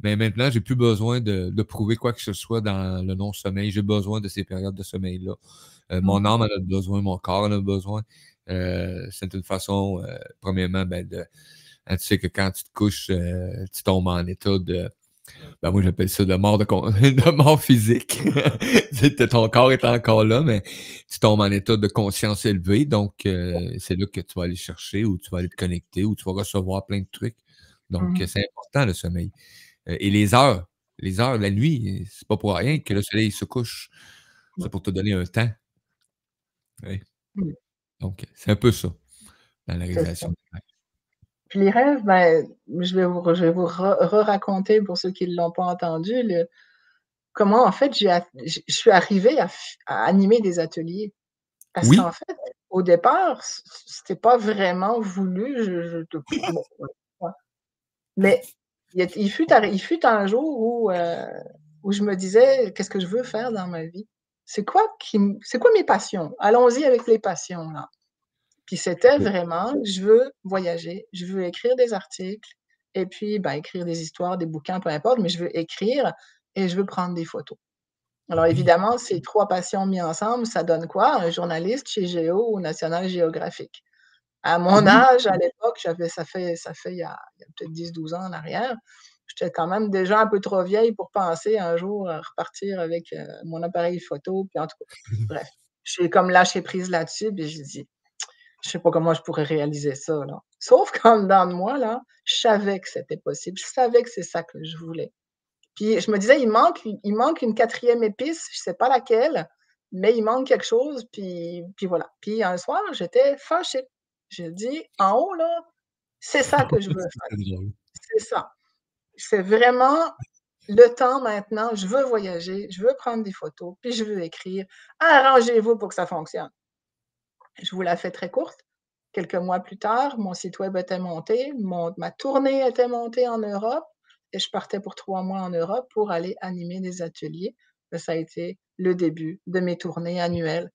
Mais maintenant, j'ai plus besoin de prouver quoi que ce soit dans le non-sommeil. J'ai besoin de ces périodes de sommeil-là. Mmh Mon mh. âme en a besoin, mon corps en a besoin. C'est une façon, premièrement, ben, tu sais que quand tu te couches, tu tombes en état de ben, moi, j'appelle ça de mort de mort physique. Ton corps est encore là, mais tu tombes en état de conscience élevée. Donc, c'est là que tu vas aller chercher ou tu vas aller te connecter ou tu vas recevoir plein de trucs. Mmh Donc, mh. c'est important le sommeil. Et les heures, la nuit, c'est pas pour rien que le soleil se couche. C'est Ouais. pour te donner un temps. Oui. Mmh. Donc, c'est un peu ça, dans la C'est ça. réalisation des rêves. Puis les rêves, ben, je vais vous re-raconter pour ceux qui ne l'ont pas entendu le comment en fait je suis arrivée à animer des ateliers. Parce qu'en Oui, fait, au départ, c'était pas vraiment voulu, je te bon, ouais, ouais. Mais il fut un jour où je me disais: «Qu'est-ce que je veux faire dans ma vie? C'est quoi mes passions? Allons-y avec les passions là». Puis c'était oui. vraiment: «Je veux voyager, je veux écrire des articles et puis, bah, écrire des histoires, des bouquins, peu importe, mais je veux écrire et je veux prendre des photos». Alors Oui. évidemment, ces 3 passions mis ensemble, ça donne quoi? Un journaliste chez Géo ou National Geographic. À mon Oui. âge, à l'époque, ça fait il y a peut-être 10-12 ans en arrière, j'étais quand même déjà un peu trop vieille pour penser un jour à repartir avec, mon appareil photo, puis en tout cas, bref. J'ai comme lâché prise là-dessus, puis j'ai dit: «Je sais pas comment je pourrais réaliser ça, là». Sauf qu'en dedans de moi, là, je savais que c'était possible. Je savais que c'est ça que je voulais. Puis je me disais: «Il manque une quatrième épice, je sais pas laquelle, mais il manque quelque chose», puis voilà. Puis un soir, j'étais fâchée. J'ai dit: «En haut là, c'est ça que je veux faire, C'est drôle. c'est ça. C'est vraiment le temps maintenant, je veux voyager, je veux prendre des photos, puis je veux écrire. Arrangez-vous pour que ça fonctionne». Je vous la fais très courte. Quelques mois plus tard, mon site web était monté, ma tournée était montée en Europe et je partais pour 3 mois en Europe pour aller animer des ateliers. Ça a été le début de mes tournées annuelles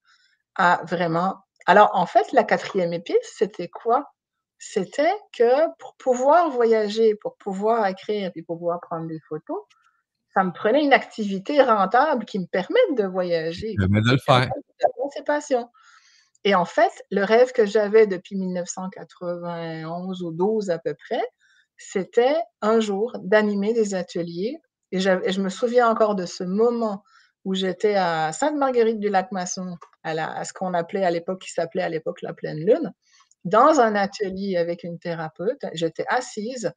à vraiment alors en fait, la quatrième épice, c'était quoi? C'était que pour pouvoir voyager, pour pouvoir écrire et pour pouvoir prendre des photos, ça me prenait une activité rentable qui me permette de voyager, Je viens de qui le me permette faire. d'avoir ces passions. Et en fait, le rêve que j'avais depuis 1991 ou 12 à peu près, c'était un jour d'animer des ateliers et je me souviens encore de ce moment où j'étais à Sainte-Marguerite-du-Lac-Masson, à ce qu'on appelait à l'époque qui s'appelait à l'époque la pleine lune, dans un atelier avec une thérapeute. J'étais assise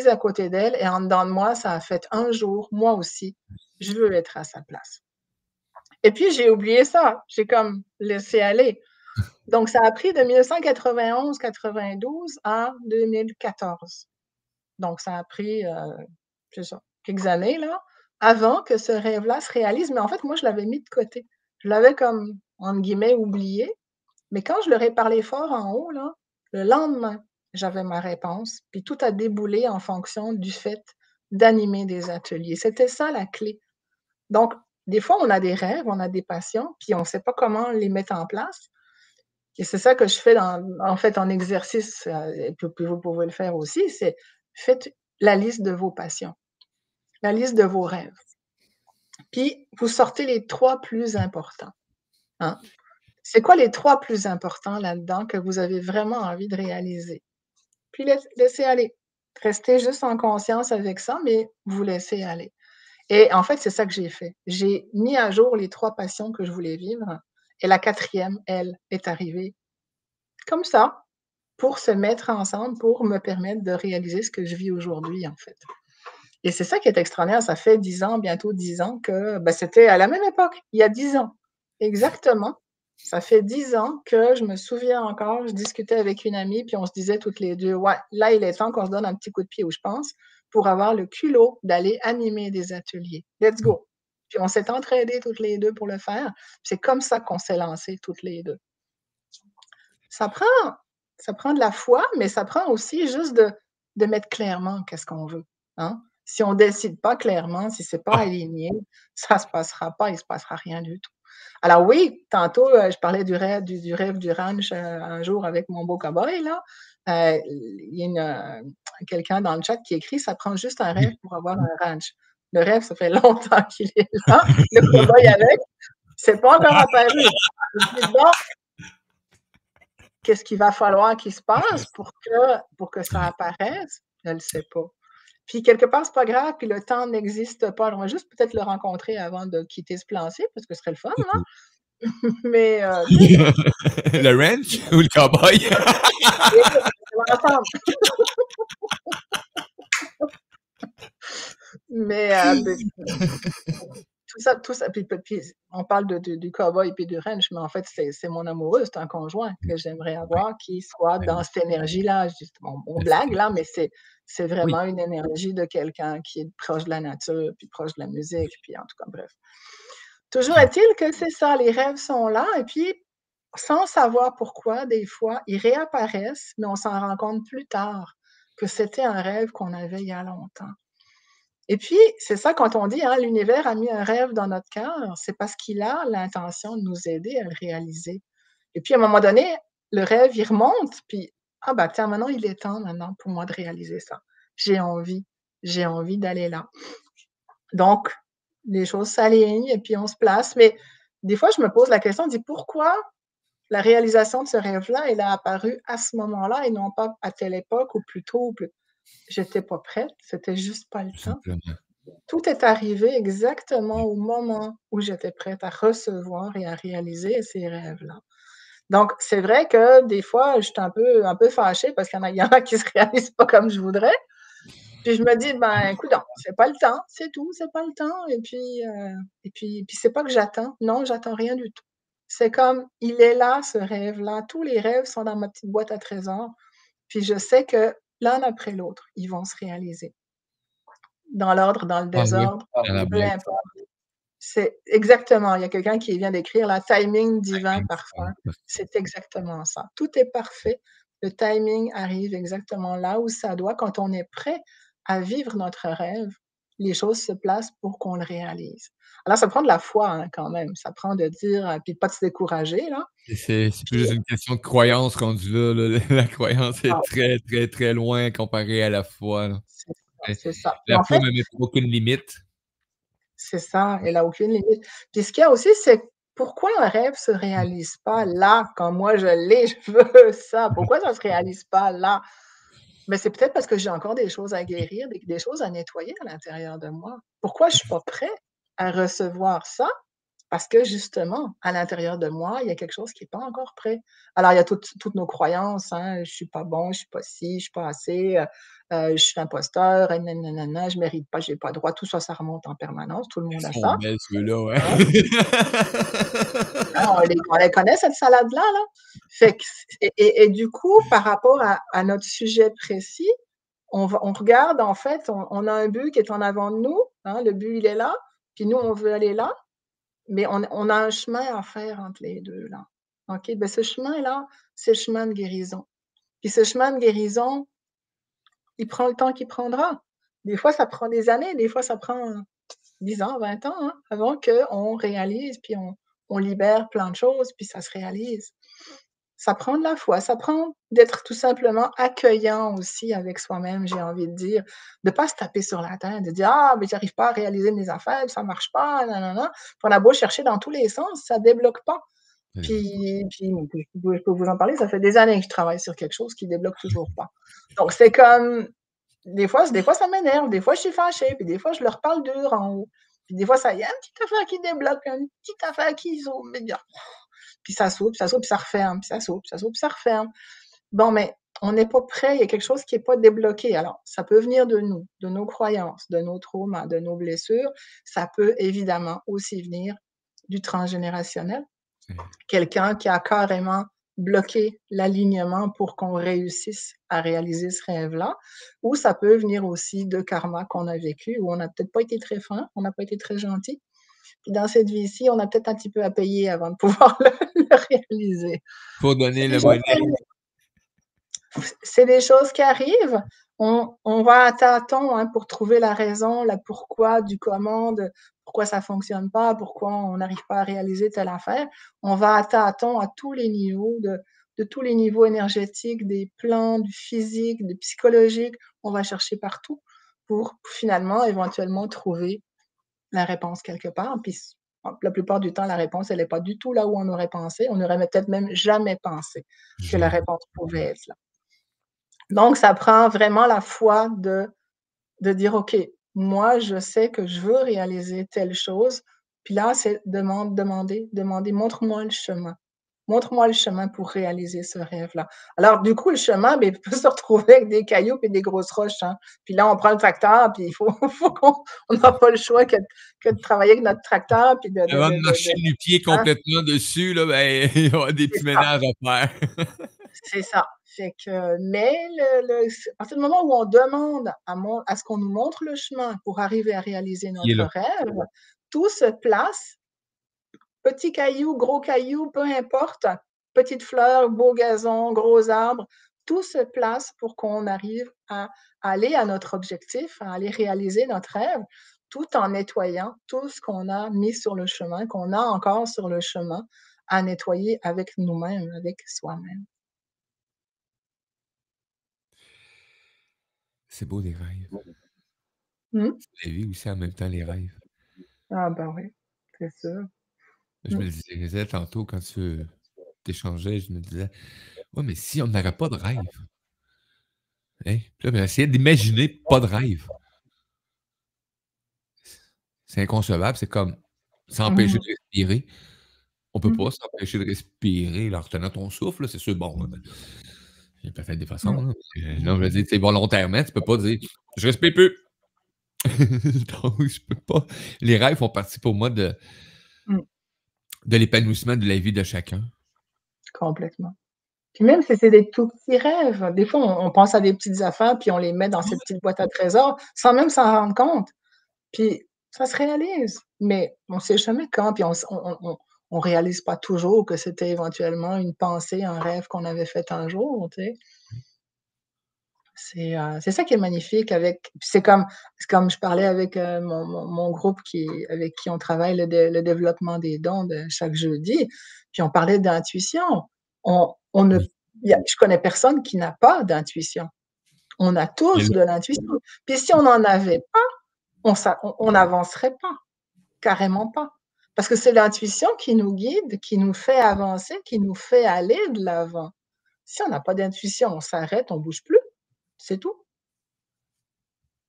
à côté d'elle et en dedans de moi, ça a fait un jour, moi aussi, je veux être à sa place. Et puis j'ai oublié ça, j'ai comme laissé aller. Donc ça a pris de 1991-92 à 2014. Donc ça a pris, c'est ça, quelques années là, avant que ce rêve-là se réalise, mais en fait, moi, je l'avais mis de côté. Je l'avais comme, entre guillemets, «oublié», mais quand je leur ai parlé fort en haut là, le lendemain, j'avais ma réponse, puis tout a déboulé en fonction du fait d'animer des ateliers. C'était ça la clé. Donc, des fois, on a des rêves, on a des passions, puis on ne sait pas comment les mettre en place. Et c'est ça que je fais en fait, en exercice, et puis vous pouvez le faire aussi, c'est faites la liste de vos passions, la liste de vos rêves. Puis, vous sortez les 3 plus importants, hein. C'est quoi les 3 plus importants là-dedans que vous avez vraiment envie de réaliser? Puis laissez aller. Restez juste en conscience avec ça, mais vous laissez aller. Et en fait, c'est ça que j'ai fait. J'ai mis à jour les 3 passions que je voulais vivre et la 4e, elle, est arrivée comme ça, pour se mettre ensemble, pour me permettre de réaliser ce que je vis aujourd'hui, en fait. Et c'est ça qui est extraordinaire, ça fait 10 ans, bientôt 10 ans que, c'était à la même époque, il y a 10 ans. Exactement. Ça fait 10 ans que je me souviens encore, je discutais avec une amie, puis on se disait toutes les 2: «Ouais, là, il est temps qu'on se donne un petit coup de pied où je pense, pour avoir le culot d'aller animer des ateliers. Let's go!» Puis on s'est entraidées toutes les 2 pour le faire. C'est comme ça qu'on s'est lancées toutes les 2. Ça prend ça prend de la foi, mais ça prend aussi juste de mettre clairement qu'est-ce qu'on veut, hein. Si on décide pas clairement, si c'est pas Ah! aligné, ça se passera pas, il se passera rien du tout. Alors oui, tantôt, je parlais du rêve du ranch, un jour avec mon beau cow-boy là, il y a quelqu'un dans le chat qui écrit: «Ça prend juste un rêve pour avoir un ranch». Le rêve, ça fait longtemps qu'il est là, le cow-boy avec, c'est pas encore apparu. Je dis: «Bon, qu'est-ce qu'il va falloir qu'il se passe pour que ça apparaisse? Je ne le sais pas. Puis quelque part, c'est pas grave, puis le temps n'existe pas. On va juste peut-être le rencontrer avant de quitter ce plan-ci, parce que ce serait le fun, C'est là. tout. Mais, tu sais, Le ranch ou le cowboy? les 2, ça va ensemble. Mais, tout ça, puis on parle du cow-boy puis du ranch, mais en fait, c'est mon amoureux, c'est un conjoint que j'aimerais Ouais, avoir qui soit ben dans oui, cette énergie-là. Justement, on ben c'est blague là, mais c'est oui. vraiment une énergie de quelqu'un qui est proche de la nature, puis proche de la musique, puis en tout cas, bref. Toujours Mmh. est-il que c'est ça, les rêves sont là et puis, sans savoir pourquoi, des fois, ils réapparaissent, mais on s'en rend compte plus tard que c'était un rêve qu'on avait il y a longtemps. Et puis, c'est ça quand on dit, hein, l'univers a mis un rêve dans notre cœur, c'est parce qu'il a l'intention de nous aider à le réaliser. Et puis, à un moment donné, le rêve, il remonte, puis, ah bah tiens, maintenant, il est temps maintenant pour moi de réaliser ça. J'ai envie, j'ai envie d'aller là. Donc, les choses s'alignent et puis on se place. Mais des fois, je me pose la question, je dis pourquoi la réalisation de ce rêve-là, elle a apparu à ce moment-là et non pas à telle époque ou plus tôt ou plus. J'étais pas prête, c'était juste pas le Tout temps. simplement. Tout est arrivé exactement au moment où j'étais prête à recevoir et à réaliser ces rêves-là. Donc, c'est vrai que des fois, je suis un peu fâchée parce qu'il y en a qui se réalisent pas comme je voudrais. Puis je me dis: «Ben, écoute, c'est pas le temps, c'est tout, c'est pas le temps» et puis c'est pas que j'attends. Non, j'attends rien du tout. C'est comme, il est là ce rêve-là, tous les rêves sont dans ma petite boîte à trésors, puis je sais que l'un après l'autre, ils vont se réaliser. Dans l'ordre, dans le Ah oui, désordre, dans la peu boîte. importe. C'est exactement, il y a quelqu'un qui vient d'écrire là: «Timing divin Timing parfait». divin. C'est exactement ça. Tout est parfait. Le timing arrive exactement là où ça doit. Quand on est prêt à vivre notre rêve, les choses se placent pour qu'on le réalise. Alors ça prend de la foi, hein, quand même. Ça prend de dire, puis pas de se décourager là. Et c'est plus Puis juste une question de croyance rendu là, là. La croyance est ah, très, très, très loin comparée à la foi, là. c'est ça, Et c'est ça. Puis la en foi fait, me met aucune limite. c'est ça, elle a aucune limite. Puis ce qu'il y a aussi, c'est pourquoi un rêve se réalise pas là, quand moi je l'ai, je veux ça? Pourquoi ça se réalise pas là? Mais c'est peut-être parce que j'ai encore des choses à guérir, des choses à nettoyer à l'intérieur de moi. Pourquoi je suis pas prêt à recevoir ça? Parce que justement, à l'intérieur de moi, il y a quelque chose qui est pas encore prêt. Alors il y a toutes nos croyances, hein: «Je suis pas bon, je suis pas ci, je suis pas assez, je suis imposteur, je mérite pas, j'ai pas droit». Tout ça, ça remonte en permanence, tout le monde a Ils sont ça, belles ceux-là, ouais. hein. Ah, on les connaît cette salade-là, là. Fait que et du coup, par rapport à notre sujet précis, on regarde en fait, on a un but qui est en avant de nous, hein, le but il est là, puis nous on veut aller là, mais on a un chemin à faire entre les 2 là. OK? Ben ce chemin-là, c'est le chemin de guérison. Puis ce chemin de guérison, il prend le temps qu'il prendra. Des fois, ça prend des années, des fois, ça prend 10 ans, 20 ans, hein, avant qu'on réalise, puis on libère plein de choses, puis ça se réalise. Ça prend de la foi, ça prend d'être tout simplement accueillant aussi avec soi-même, j'ai envie de dire. De pas se taper sur la tête, de dire: «Ah, mais j'arrive pas à réaliser mes affaires, ça marche pas, nanana». Puis on a beau chercher dans tous les sens, ça débloque pas. Puis je peux vous en parler, ça fait des années que je travaille sur quelque chose qui débloque toujours pas. Donc c'est comme des fois ça m'énerve, des fois je suis fâchée, puis des fois je leur parle dur en haut. Puis des fois ça y a une petite affaire qui débloque, une petite affaire qui s'ouvre, mais bien puis ça s'ouvre, puis ça s'ouvre, puis ça referme, puis ça s'ouvre, puis ça s'ouvre, puis ça referme. Bon, mais on n'est pas prêt, il y a quelque chose qui n'est pas débloqué. Alors, ça peut venir de nous, de nos croyances, de nos traumas, de nos blessures. Ça peut évidemment aussi venir du transgénérationnel. Quelqu'un qui a carrément bloqué l'alignement pour qu'on réussisse à réaliser ce rêve-là. Ou ça peut venir aussi de karma qu'on a vécu, où on n'a peut-être pas été très fin, on n'a pas été très gentil. Puis dans cette vie-ci, on a peut-être un petit peu à payer avant de pouvoir le réaliser. Pour donner le monnaie. C'est des choses qui arrivent. On va à tâtons hein, pour trouver la raison, la pourquoi du comment, pourquoi ça fonctionne pas, pourquoi on n'arrive pas à réaliser telle affaire. On va à tâtons à tous les niveaux, de tous les niveaux énergétiques, des plans, du physique, du psychologique. On va chercher partout pour finalement, éventuellement, trouver la réponse quelque part. Puis la plupart du temps, la réponse, elle n'est pas du tout là où on aurait pensé. On n'aurait peut-être même jamais pensé que la réponse pouvait être là. Donc, ça prend vraiment la foi de dire, OK, moi, je sais que je veux réaliser telle chose. Puis là, c'est demander, montre-moi le chemin. Montre-moi le chemin pour réaliser ce rêve-là. Alors, du coup, le chemin, ben, il peut se retrouver avec des cailloux et des grosses roches. Hein. Puis là, on prend le tracteur, puis il faut on n'a pas le choix que de travailler avec notre tracteur. Puis Avant de marcher du pied hein? complètement dessus, là, ben, il y aura des petits ménages à faire. C'est ça. Fait que, mais à partir du moment où on demande à ce qu'on nous montre le chemin pour arriver à réaliser Il est notre là. rêve, tout se place, petit caillou, gros caillou, peu importe, petite fleur, beau gazon, gros arbre, tout se place pour qu'on arrive à aller à notre objectif, à aller réaliser notre rêve, tout en nettoyant tout ce qu'on a mis sur le chemin, qu'on a encore sur le chemin à nettoyer avec nous-mêmes, avec soi-même. C'est beau les rêves. Mmh. La vie aussi en même temps les rêves. Ah ben oui, c'est sûr. Je Mmh. me le disais tantôt quand tu échangeais, je me disais: «Ouais, mais si on n'aurait pas de rêve?» Hein? Puis là, j'essayais d'imaginer pas de rêve. C'est inconcevable, c'est comme s'empêcher Mmh. de respirer. On peut Mmh. pas s'empêcher de respirer en retenant ton souffle, là, c'est sûr, bon, il peut faire des façons, Mmh. là. Non, je veux dire, tu sais, volontairement, tu peux pas dire: «Je respire plus». Donc je peux pas. Les rêves font partie pour moi Mmh. de l'épanouissement de la vie de chacun. Complètement. Puis même si c'est des tout petits rêves, des fois on pense à des petites affaires, puis on les met dans cette petite boîte à trésors sans même s'en rendre compte. Puis ça se réalise, mais on sait jamais quand, puis on réalise pas toujours que c'était éventuellement une pensée, un rêve qu'on avait fait un jour, tu sais? C'est ça qui est magnifique avec c'est comme je parlais avec, mon groupe avec qui on travaille le développement des dons de chaque jeudi, puis on parlait d'intuition. On ne Oui. je connais personne qui n'a pas d'intuition. On a Et tous là, de l'intuition. Puis si on n'en avait pas, on n'avancerait pas, carrément pas. Parce que c'est l'intuition qui nous guide, qui nous fait avancer, qui nous fait aller de l'avant. Si on n'a pas d'intuition, on s'arrête, on bouge plus, c'est tout.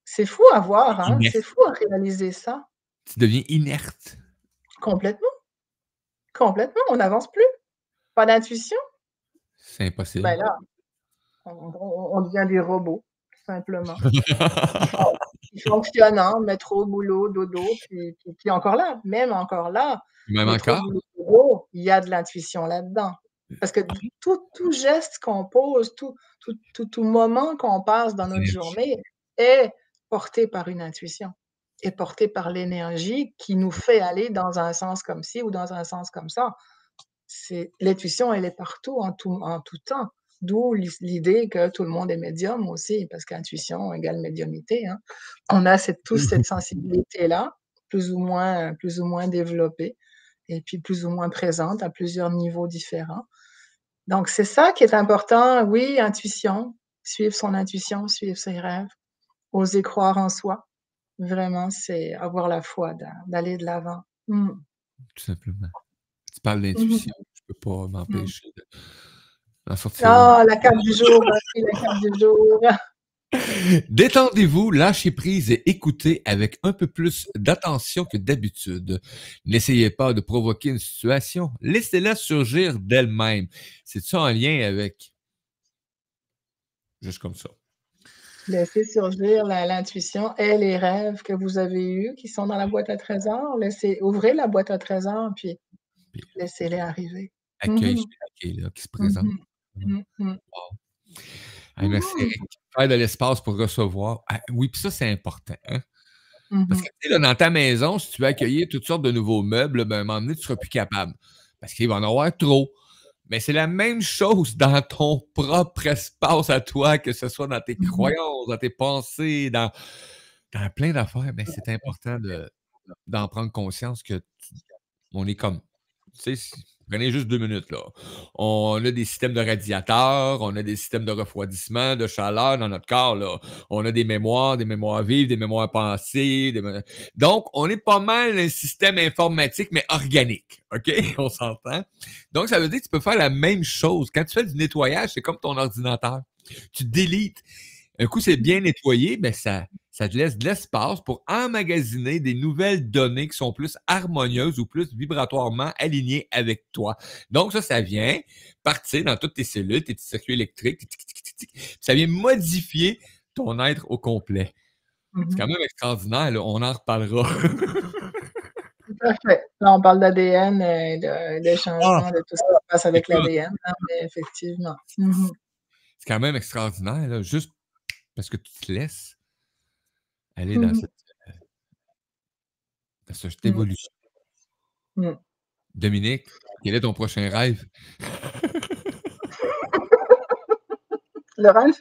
C'est fou à voir, hein, c'est inerte. fou à réaliser ça. Tu deviens inerte. Complètement, complètement, on n'avance plus. Pas d'intuition, C'est impossible. ben là, on devient des robots, tout simplement. Qui fon qui fonctionnent, hein, métro, boulot, dodo, puis encore là, même encore là, Même métro, encore? boulot, dodo, il y a de l'intuition là-dedans. Parce que tout geste qu'on pose, tout moment qu'on passe dans notre Énergie. journée est porté par une intuition, est porté par l'énergie qui nous fait aller dans un sens comme ci ou dans un sens comme ça. C'est l'intuition, elle est partout en tout temps. D'où l'idée que tout le monde est médium aussi, parce qu'intuition égale médiumnité, hein. On a tous cette sensibilité-là, plus ou moins développée et puis plus ou moins présente à plusieurs niveaux différents. Donc c'est ça qui est important, oui, intuition, suivre son intuition, suivre ses rêves, oser croire en soi. Vraiment, c'est avoir la foi d'aller de l'avant. Tout simplement. Tu parles d'intuition, je peux pas m'empêcher d'en sortir une. Ah, la carte du jour, oui, la carte du jour. Détendez-vous, lâchez prise et écoutez avec un peu plus d'attention que d'habitude. N'essayez pas de provoquer une situation, laissez-la surgir d'elle-même. C'est-tu en lien avec... Juste comme ça. Laissez surgir l'intuition et les rêves que vous avez eus qui sont dans la boîte à trésors. Ouvrez la boîte à trésors, puis laissez-les arriver. Accueil là, qui se présente. Wow. Merci, Eric. Faire de l'espace pour recevoir. Ah, oui, puis ça, c'est important. Hein? Parce que, tu sais, dans ta maison, si tu veux accueillir toutes sortes de nouveaux meubles, ben, à un moment donné, tu ne seras plus capable. Parce qu'il va en avoir trop. Mais c'est la même chose dans ton propre espace à toi, que ce soit dans tes croyances, dans tes pensées, dans plein d'affaires. Mais c'est important d'en prendre conscience que on est comme... Tu sais, prenez juste 2 minutes, là. On a des systèmes de radiateurs, on a des systèmes de refroidissement, de chaleur dans notre corps, là. On a des mémoires vives, des mémoires pensées. Donc, on est pas mal un système informatique, mais organique. OK? On s'entend? Donc, ça veut dire que tu peux faire la même chose. Quand tu fais du nettoyage, c'est comme ton ordinateur. Tu délites. Un coup, c'est bien nettoyé, mais ça te laisse de l'espace pour emmagasiner des nouvelles données qui sont plus harmonieuses ou plus vibratoirement alignées avec toi. Donc, ça vient partir dans toutes tes cellules, tes petits circuits électriques, ça vient modifier ton être au complet. C'est quand même extraordinaire, là. On en reparlera. Tout à fait. Là, on parle d'ADN et de changement, de tout ce qui se passe avec l'ADN, hein, mais effectivement. C'est quand même extraordinaire, là, juste parce que tu te laisses aller dans cette évolution. Dominique, quel est ton prochain rêve? Le ranch?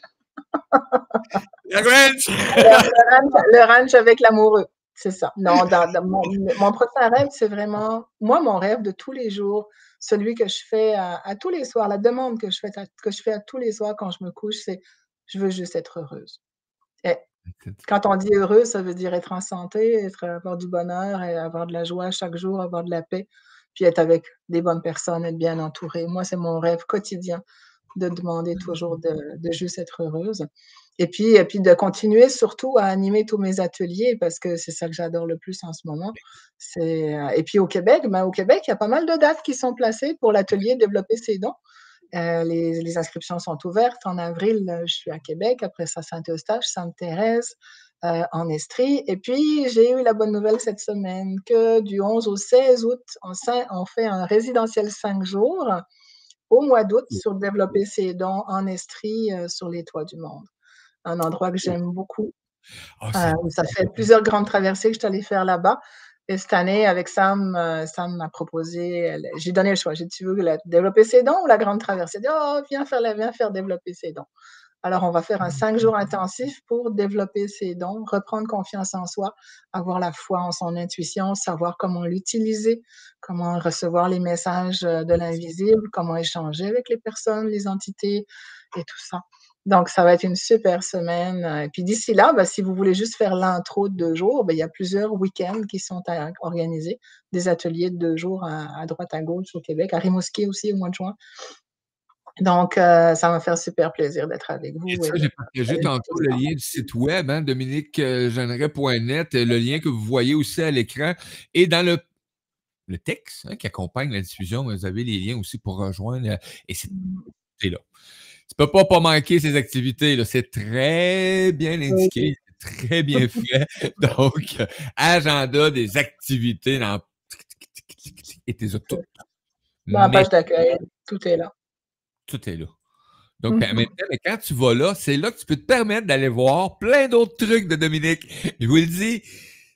Le ranch avec l'amoureux, c'est ça. Non, dans mon prochain rêve, c'est vraiment, moi, mon rêve de tous les jours, celui que je fais à tous les soirs, la demande que je fais à tous les soirs quand je me couche, c'est je veux juste être heureuse. Et quand on dit heureuse, ça veut dire être en santé, avoir du bonheur et avoir de la joie chaque jour, avoir de la paix, puis être avec des bonnes personnes, être bien entourée. Moi, c'est mon rêve quotidien de demander toujours de juste être heureuse. Et puis de continuer surtout à animer tous mes ateliers parce que c'est ça que j'adore le plus en ce moment. Et puis au Québec, il y a pas mal de dates qui sont placées pour l'atelier Développer ses dons. Les inscriptions sont ouvertes. En avril, je suis à Québec. Après ça, Saint-Eustache, Sainte-Thérèse, en Estrie. Et puis, j'ai eu la bonne nouvelle cette semaine que du 11 au 16 août, on fait un résidentiel 5 jours au mois d'août sur Développer ses dons en Estrie, sur les toits du monde. Un endroit que j'aime beaucoup. Ça fait plusieurs grandes traversées que je suis allée faire là-bas. Et cette année, avec Sam, Sam m'a proposé, j'ai donné le choix. J'ai dit, tu veux développer ses dons ou la grande traversée? J'ai dit, oh, viens faire développer ses dons. Alors, on va faire un 5 jours intensif pour développer ses dons, reprendre confiance en soi, avoir la foi en son intuition, savoir comment l'utiliser, comment recevoir les messages de l'invisible, comment échanger avec les personnes, les entités et tout ça. Donc, ça va être une super semaine. Et puis d'ici là, si vous voulez juste faire l'intro de 2 jours, il y a plusieurs week-ends qui sont organisés, des ateliers de 2 jours à droite, à gauche au Québec, à Rimouski aussi au mois de juin. Donc, ça va me faire super plaisir d'être avec vous. J'ai partagé tantôt le lien du site web, hein, dominiquejeanneret.net, le lien que vous voyez aussi à l'écran. Et dans le texte qui accompagne la diffusion, vous avez les liens aussi pour rejoindre. Et c'est là. Tu peux pas manquer ces activités. Là. C'est très bien indiqué, c'est très bien fait. Donc, agenda des activités dans... Et tes autos. Dans la page d'accueil, tout est là. Tout est là. Donc, mais quand tu vas là, c'est là que tu peux te permettre d'aller voir plein d'autres trucs de Dominique. Je vous le dis,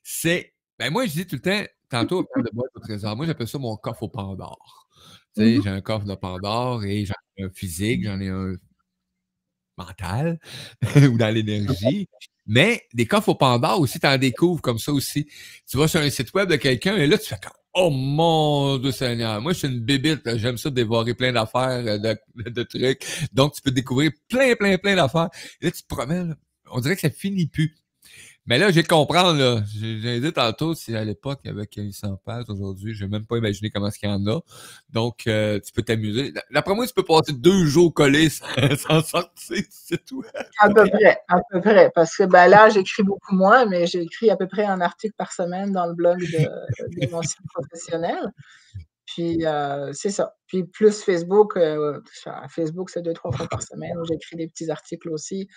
c'est... moi, je dis tout le temps, tantôt, on parle de boîte au trésor. Moi, j'appelle ça mon coffre au Pandore. Tu sais, j'ai un coffre de Pandore et j'en ai un physique, j'en ai un mental ou dans l'énergie. Mais des coffres au Pandore aussi, tu en découvres comme ça aussi. Tu vas sur un site web de quelqu'un et là, tu fais comme oh mon Dieu Seigneur, moi je suis une bébite, là. J'aime ça dévorer plein d'affaires, de trucs. Donc, tu peux découvrir plein d'affaires. Et là, tu te promènes, là. On dirait que ça finit plus. Mais là, j'ai de comprendre, là. J'ai dit tantôt, si à l'époque, il y avait 1500 pages, aujourd'hui, je n'ai même pas imaginé comment est-ce qu'il y en a. Donc, tu peux t'amuser. D'après moi, tu peux passer 2 jours collés sans sortir, c'est tout. À peu près. Parce que ben, là, j'écris beaucoup moins, mais j'écris à peu près un article par semaine dans le blog de mon site professionnel. Puis, c'est ça. Puis plus Facebook, Facebook, c'est 2-3 fois par semaine où j'écris des petits articles aussi.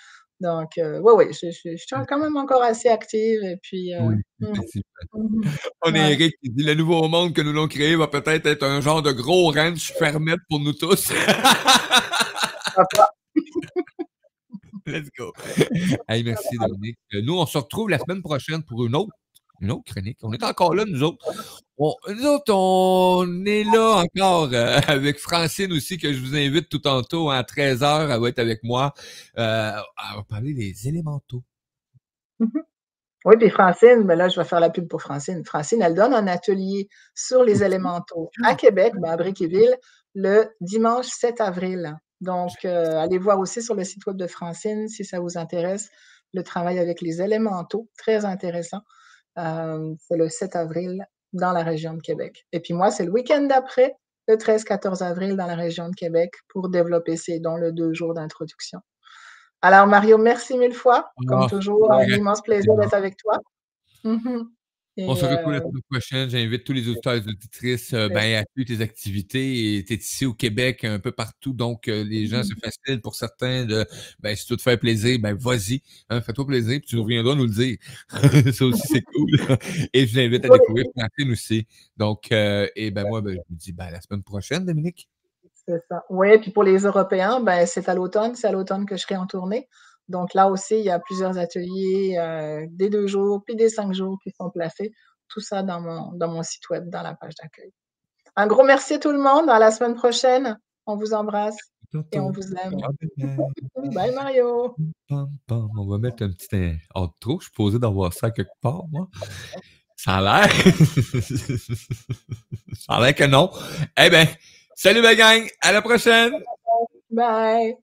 Donc, oui, je suis quand même encore assez active et puis, Oui, effectivement. On est Eric qui dit le nouveau monde que nous l'avons créé va peut-être être un genre de gros ranch fermette pour nous tous. Let's go. Hey, merci Dominique. Nous, on se retrouve la semaine prochaine pour une autre chronique. On est encore là, nous autres. Nous autres, on est là encore avec Francine aussi, que je vous invite tout tantôt à 13h. Elle va être avec moi. Elle va parler des élémentaux. Oui, puis Francine, ben là, je vais faire la pub pour Francine. Francine, elle donne un atelier sur les élémentaux à Québec, à Briqueville, le dimanche 7 avril. Donc, allez voir aussi sur le site web de Francine si ça vous intéresse, le travail avec les élémentaux, très intéressant. C'est le 7 avril dans la région de Québec. Et puis moi, c'est le week-end d'après, le 13-14 avril dans la région de Québec pour développer ces dons, le 2 jours d'introduction. Alors Mario, merci 1000 fois. Comme toujours, un immense plaisir d'être avec toi. On se retrouve la semaine prochaine. J'invite tous les auditeurs et les auditrices à suivre tes activités. Tu es ici au Québec, un peu partout. Donc, les gens, c'est facile pour certains de si tu veux te faire plaisir, vas-y. Hein, fais-toi plaisir, puis tu reviendras nous le dire. Ça aussi, c'est cool. Et je vous invite à découvrir Francine aussi. Donc, moi, je vous dis la semaine prochaine, Dominique. C'est ça. Oui, puis pour les Européens, c'est à l'automne. C'est à l'automne que je serai en tournée. Donc là aussi, il y a plusieurs ateliers, des 2 jours, puis des 5 jours qui sont placés. Tout ça dans mon site web, dans la page d'accueil. Un gros merci à tout le monde. À la semaine prochaine. On vous embrasse et on vous aime. Bye Mario. On va mettre un petit outro. Je suis posé d'avoir ça quelque part, moi. Ça a l'air. Ça a l'air que non. Eh bien, salut ma gang. À la prochaine. Bye.